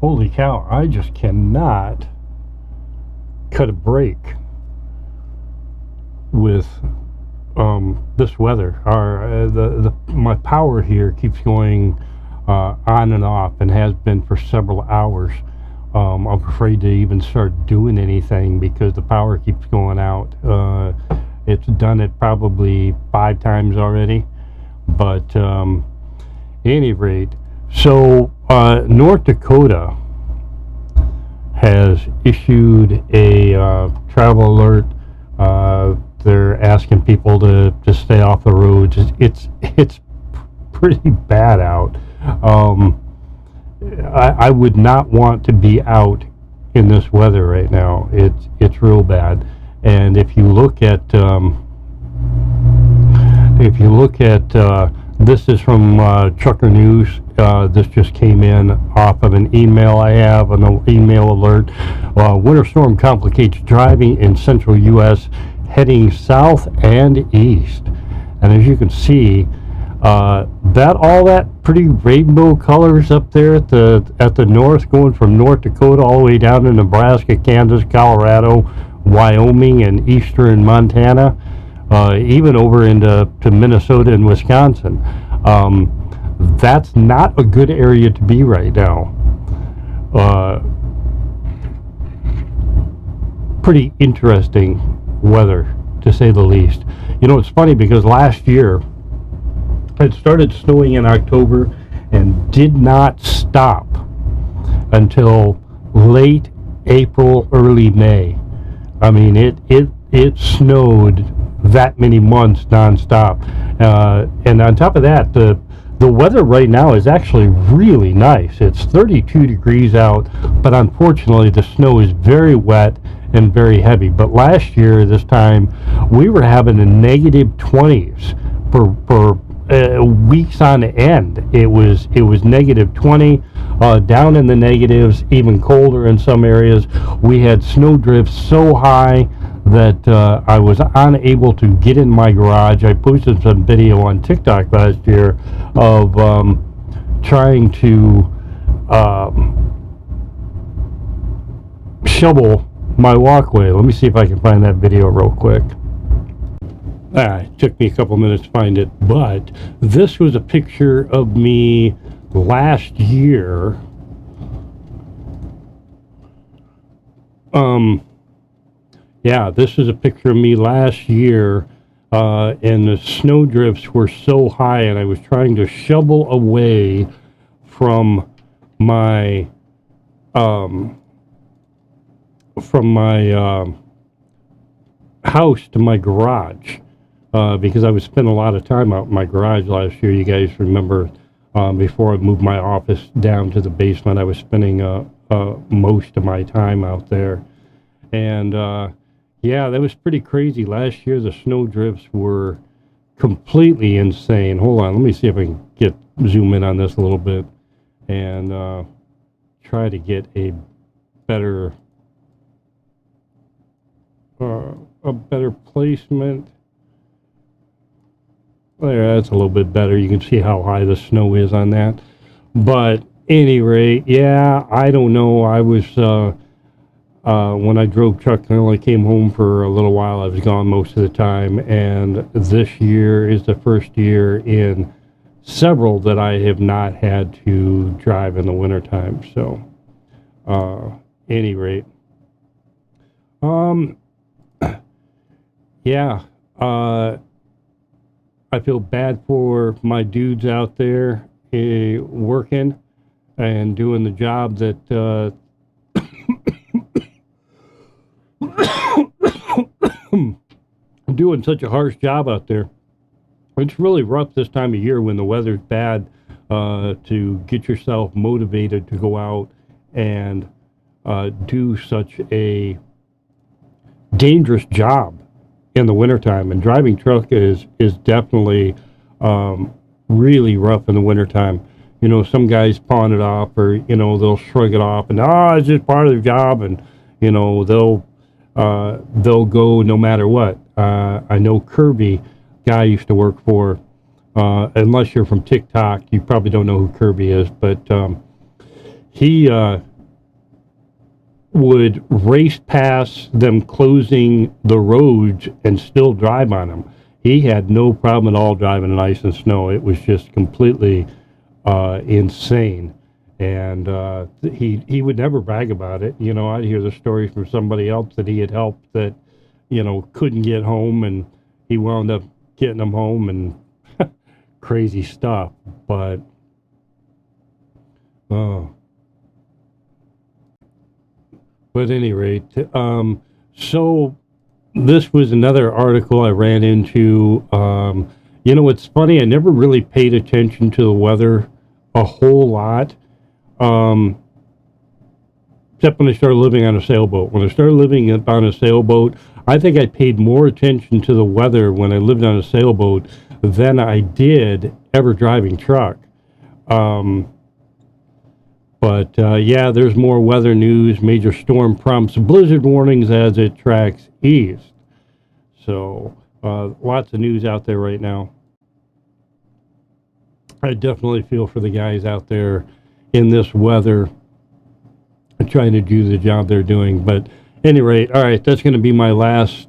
Holy cow, I just cannot cut a break with this weather. My power here keeps going on and off and has been for several hours. I'm afraid to even start doing anything because the power keeps going out. It's done it probably 5 times already. But at any rate, so North Dakota has issued a travel alert. They're asking people to stay off the roads. It's pretty bad out. I would not want to be out in this weather right now. It's real bad. And if you look at this is from Trucker News. This just came in off of an email I have, an email alert. Winter storm complicates driving in central U.S., heading south and east. And as you can see, that pretty rainbow colors up there at the north, going from North Dakota all the way down to Nebraska, Kansas, Colorado, Wyoming, and eastern Montana. Even over into Minnesota and Wisconsin. That's not a good area to be right now. Pretty interesting weather, to say the least. You know, it's funny because last year it started snowing in October and did not stop until late April, early May. I mean, it snowed that many months nonstop, and on top of that, the weather right now is actually really nice. It's 32 degrees out, but unfortunately the snow is very wet and very heavy. But last year this time we were having a negative 20s for weeks on end. It was negative 20, down in the negatives, even colder in some areas. We had snow drifts so high that I was unable to get in my garage. I posted some video on TikTok last year of trying to shovel my walkway. Let me see if I can find that video real quick. It took me a couple minutes to find it, but this was a picture of me last year. Yeah, this is a picture of me last year, and the snow drifts were so high, and I was trying to shovel away from my house to my garage, because I was spending a lot of time out in my garage last year. You guys remember, before I moved my office down to the basement, I was spending most of my time out there, and yeah, that was pretty crazy. Last year, the snow drifts were completely insane. Hold on, let me see if I can zoom in on this a little bit and try to get a better placement. There, that's a little bit better. You can see how high the snow is on that. But any rate, yeah, I don't know. I was when I drove truck, I only came home for a little while. I was gone most of the time, and this year is the first year in several that I have not had to drive in the wintertime. So, any rate, yeah, I feel bad for my dudes out there working and doing the job that doing such a harsh job out there. It's really rough this time of year when the weather's bad, to get yourself motivated to go out and do such a dangerous job in the wintertime. And driving truck is definitely really rough in the wintertime. You know, some guys pawn it off, or, you know, they'll shrug it off and, it's just part of the job, and, you know, they'll go no matter what. I know Kirby, guy I used to work for, unless you're from TikTok, you probably don't know who Kirby is, but he would race past them closing the roads and still drive on them. He had no problem at all driving in ice and snow. It was just completely insane. And he would never brag about it. You know, I'd hear the story from somebody else that he had helped that, you know, couldn't get home, and he wound up getting them home, and crazy stuff. But oh, but at any rate, so this was another article I ran into. You know, it's funny. I never really paid attention to the weather a whole lot. Um, Except when I started living on a sailboat. When I started living on a sailboat, I think I paid more attention to the weather when I lived on a sailboat than I did ever driving truck. Um, but yeah, there's more weather news. Major storm prompts blizzard warnings as it tracks east. So lots of news out there right now. I definitely feel for the guys out there in this weather trying to do the job they're doing. But at any rate, all right, that's going to be my last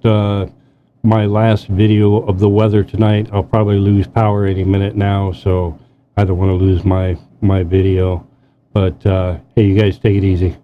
video of the weather tonight. I'll probably lose power any minute now, so I don't want to lose my video. But hey, you guys take it easy.